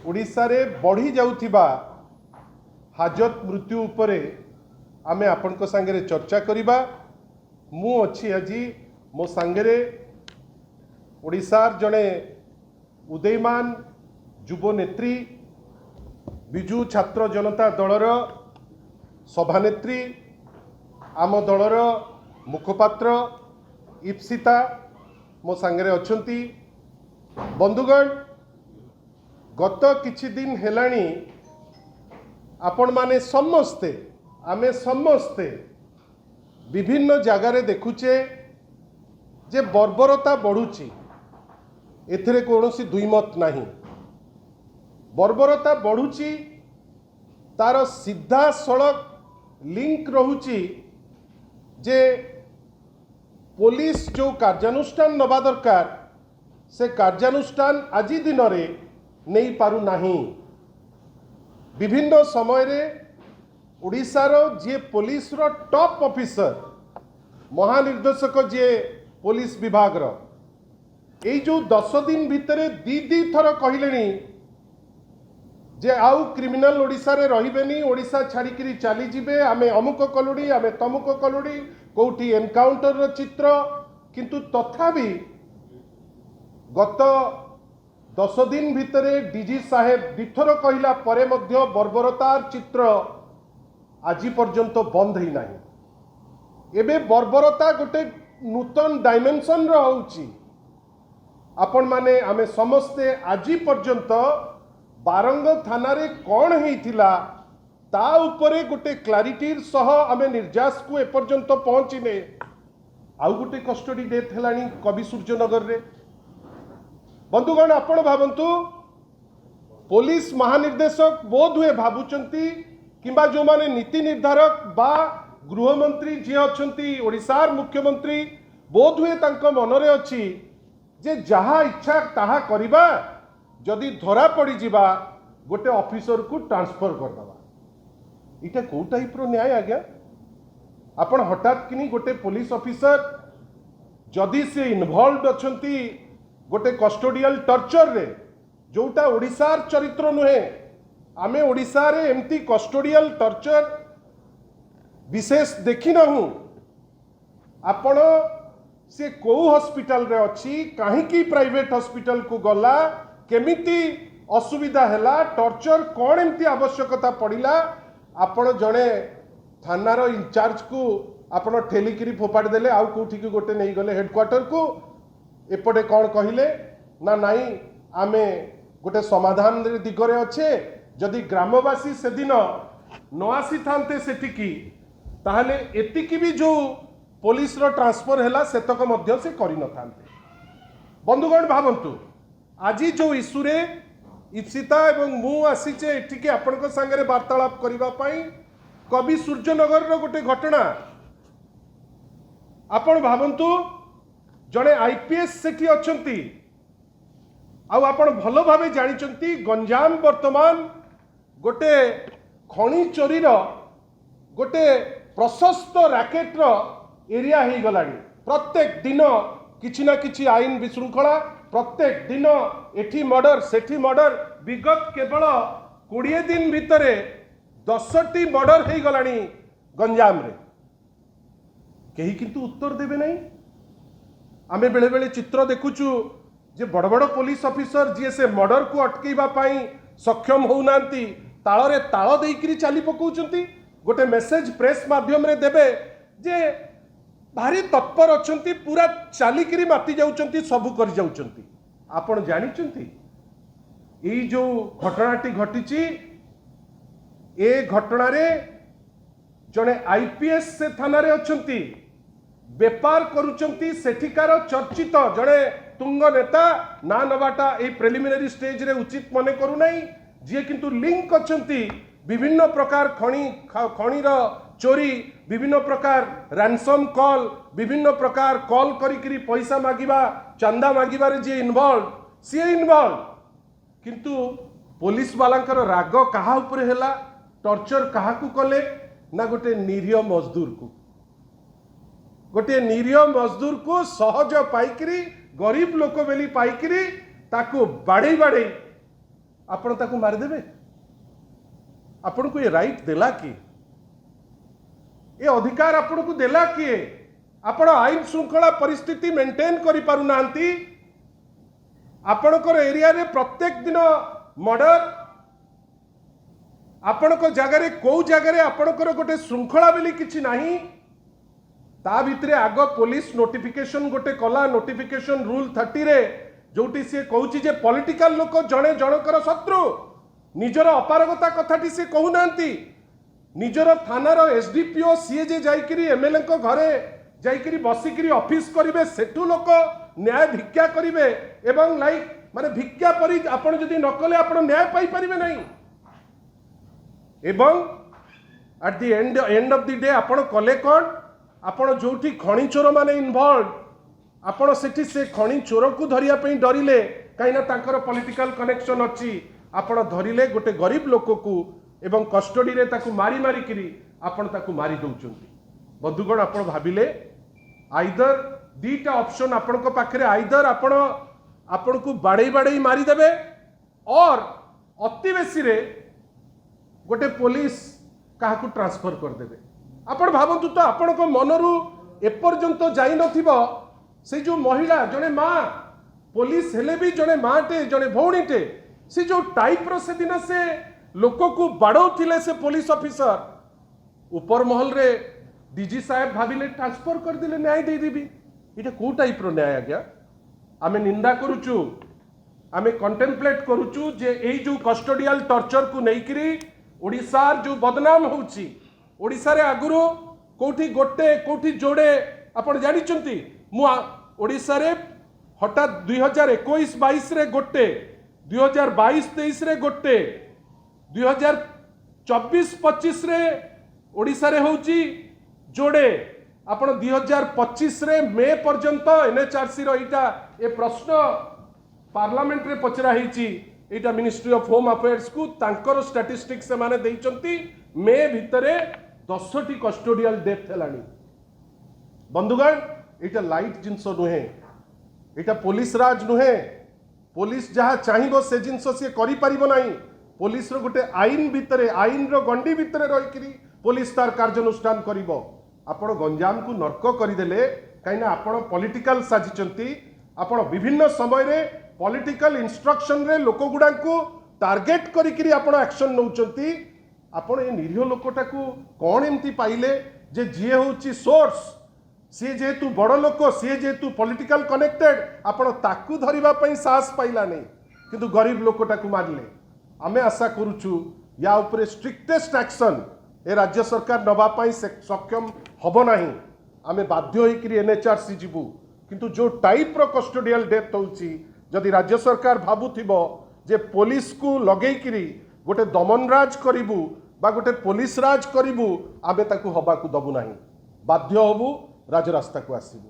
ओडिशा रे बढ़ी जाउथिबा हाजत मृत्यु उपरे आमे आपनको संगे चर्चा करिबा। मु अच्छी आज मो संगे ओडिशार जड़े उदयमान युव नेत्री विजु छात्र जनता दलर सभानेत्री आम दलर मुखपात्र इप्सिता मो संगे अच्छी। बंधुगण गत किछि दिन हेलाणी आपण माने समस्ते आमे समस्ते विभिन्न जगार देखुचे जे बर्बरता बढ़ुची एथिरे कौनसी दुईमत नहीं। बर्बरता बढ़ुची तार सीधा सड़क लिंक रहुची जे पुलिस जो कार्यानुष्ठान नवा दरकार से कार्यानुष्ठान आज दिन रे नहीं पारु नाही। विभिन्न समय रे ओडिशार जे पुलिस रो टॉप ऑफिसर महानिर्देशक जे पुलिस विभाग रो ए जो 10 दिन भितरे दी थर कहले जे आउ क्रिमिनल ओडिशा रे रहिबेनी, ओडिशा छाड़िकी चली जिबे, आमे अमुक कलुड़ी आमे तमुक कलुड़ी कोठी एनकाउंटर रो चित्र। किंतु तथापि गत 10 दिन भितरे डीजी साहेब दिथर कहला परे मध्य बर्बरतार चित्र आज पर्यंत बंद ही नहीं। एबे बर्बरता गोटे नूतन डायमेंशन होउची। आपण माने आमे समस्ते आज पर्यंत बारंग थाना रे कौन होइथिला ता उपरे गोटे क्लारिटी सह आमे निर्जास को एपर्यंत पहुँचीने। आउ गोटे कस्टडी डेथ हेलानी कवि सूर्यनगर रे। बंधुगण आपण भावंतु पुलिस महानिर्देशक बोध हुए भावुचंती किंबा जो माने नीति निर्धारक बा गृहमंत्री जी अच्छी ओडिशार मुख्यमंत्री बोध हुए तांको मनरे अच्छी जे जहा इच्छा ताहा करिबा, जदि धरा पड़ी जिबा गोटे ऑफिसर को ट्रांसफर कर दबा। इटा को टाइप रो न्याय आज्ञा? आपण हठात किनी गोटे पुलिस ऑफिसर जदि से इन्वॉल्व अच्छंती गोटे कस्टोडियल टर्चर रे जोटा ओडिशार चरित्र नुहे। आमे ओडिशा रे एमती कस्टोडियल टर्चर विशेष देखी ना हूँ। आपण से को हॉस्पिटल रे अच्छी कहीं प्राइवेट हॉस्पिटल को गला केमिति असुविधा हैला टर्चर कौन एमती आवश्यकता पड़िला आपण जड़े थानार इंचार्ज को आपण ठेलिकी फोपाड़ी देले आउ कोठी की गोटे नहीं गले हेडक्वार्टर को एपटे कौन कहले ना नहीं आमे गोटे समाधान दिगरे अच्छे। जदि ग्रामवासी से दिन न आसी थांते सेठिकी ताहले एतिकी भी जो पुलिस रो ट्रांसफर हैला सेतक मध्य से करि न थांते। बंधुगण भावंतु आज जो इश्यू रे इप्सिता एवं मु आसीचे एठिके आपनक संगे वार्तालाप करिबा पई कवि सूर्यनगर रो गोटे घटना। आपण भावंतु जड़े आईपीएस सेठी अच्छंती आउ आपण भलो भावे जानिचंती गंजाम वर्तमान गोटे खणी चोरीर गोटे प्रशस्त रैकेट एरिया हो गलानी। प्रत्येक दिन किछि ना किछि आईन विशृंखला, प्रत्येक दिन एठी मर्डर सेठी मर्डर। विगत केवल 20 दिन भितरे 10टी मर्डर हो गलानी गंजाम रे। केही किंतु उत्तर देबे नहीं। आमे बेले बेले चित्र देखुचु जे बड़ बड़ पुलिस ऑफिसर जी से मर्डर को अटकेबा पाई सक्षम होउनांती ताଳରେ ताଳ देइकरी चाली पकाउचंती। गोटे मेसेज प्रेस माध्यम रे देबे जे भारी तत्पर अच्छंती, पूरा चालिकरी माति जाउचंती, सबु करि जाउचंती। आपण जानिचंती एई जो घटनाटी घटिची ए घटना रे जने आईपीएस से थाना रे अच्छंती बेपार करुचंती सेठिकार चर्चित जड़े तुंग नेता ना नवाटा ए प्रिलिमिनरी स्टेज रे उचित मने करू नहीं। जी किंतु लिंक अच्छंती विभिन्न प्रकार खणीर चोरी, विभिन्न प्रकार रैनसम कॉल, विभिन्न प्रकार कॉल करी पैसा मागिबा चंदा मागिबारे जी इन्वॉल्व सी इन्वॉल्व। किंतु पुलिस वालांकर राग कहा उपरे हैला, टर्चर कहा को कले ना गोटे निरीह मजदूर को, गोटे निरीह मजदूर को सहज पाइकरी गरीब लोक बेली पाइकरी ताको बाड़े बाड़े आपण ताकू मारिदेवे आपण को ये राइट देला कि ये अधिकार आपण को देला किए आपण आईन श्रृंखला परिस्थिति मेंटेन करि पारु नांती आपणकर एरिया रे प्रत्येक दिन मर्डर आपणक जगह कौ जगह आपणकर गोटे श्रृंखला बोली किछि नाही ता भितरे आग पुलिस नोटिफिकेशन गोटे कला नोटिफिकेशन रूल 30 रे जोटी से कहूची जे पॉलिटिकल लोक जणे जनकर शत्रु निजर अपारगता कथाटी से कहू नांती निजर थानार एसडीपीओ सीए जे जाइकरी एमएलए को घरे जाइकरी बसिकरी ऑफिस करिवे सेठू लोक न्याय भिक्षा करिवे एवं लाइक माने भिक्षा परि आपण जदि न कले आपण न्याय पाई परिवे नहीं एवं at the end of the day आपण कले कोन आपण जोठी खणी चोर माने इन्वॉल्व आपण सेठी से खणी चोर को धरिया पई डरिले काइना तांकर पॉलिटिकल कनेक्शन अछि आपण धरिले गोटे गरीब लोक को एवं कस्टडी रे ताकू मारी मारी करी आपण ताकू मारी दउचंती बंधुगण आपण भाबिले आइदर दीटा ऑप्शन आपण को पाखरे आइदर आपण को बाड़े बाड़े मारी देबे और अति बेसी रे गोटे पुलिस काहाकू ट्रांसफर कर देबे आपण भावंतु तो आपण को मनरू एपर्यंत जाई नथिबो से जो महिला जने माँ पुलिस हेले भी जने माटे जने भौणीटे से जो टाइप रो से दिन से लोक को बाड़ौथिले से पुलिस ऑफिसर ऊपर महल रे डीजी साहेब भाविले ट्रांसफर कर दिले न्याय दे देबी इटा को टाइप रो न्याय आज्ञा आमे निंदा करूचु आमे कंटेम्पलेट करूचु जे एई जो कस्टोडियल टॉर्चर को नेइकरी ओडिसार जो बदनाम होउची ओडिसा रे आगुरो कोठी गोटे कोठी जोड़े आपण जानि चंती मु ओडिसा रे हठात 2021-22 रे गोटे 2022-23 रे गोटे 2024-25 रे ओडिसा रे होउची जोड़े आपण 2025 रे मे पर्यंत एनएचआरसी रो इटा ए प्रश्न पार्लियामेंट रे पचरा हेची इटा मिनिस्ट्री ऑफ होम अफेयर्स को तांकर स्टैटिस्टिक्स से माने देइचंती मे भितरे 10टी कस्टोडियल डेथ हेलानी बंधुगण इटा लाइट जिनस नुहे इटा पुलिस राज नुहे पुलिस जहाँ चाहिए से जिनस सी करि परिबो नाही पुलिस रो गोटे आईन भितरे आईन रो गंडी भितरे रहिकरी पुलिस तार कार्यानुष्ठान करिवो आपण गंजाम को नर्क करदेले कहीं आपण पॉलिटिकल साजिचंती आपण विभिन्न समय रे पॉलिटिकल इंस्ट्रक्शन रे लोक गुडा को टार्गेट करिकरी आपण एक्शन नउचंती आपण ए निरीह लोकटा को कौन एमती पाइले जे जीए होची सोर्स सी जेहेतु बड़ लोक सी जेहेतु पॉलिटिकल कनेक्टेड आपण ताकू धरिबा पई साहस पाइला नहीं किंतु गरीब लोकटा को मारले आमे आशा करूछु या ऊपर स्ट्रिक्टेस्ट एक्शन ए राज्य सरकार नबा पई सक्षम हबो नाही आमे बाध्य होइकरी एनएचआरसी जीवु किंतु जो टाइप रो कस्टोडियल डेथ होउची जदि राज्य सरकार भाबुथिबो जे पुलिस को लगेइकरी गोटे दमन राज करिबु बा गोटे पुलिस राज करिबु आमे ताकू हबा को दबु नाही बाध्य हबु राजरास्ता को आसीबु।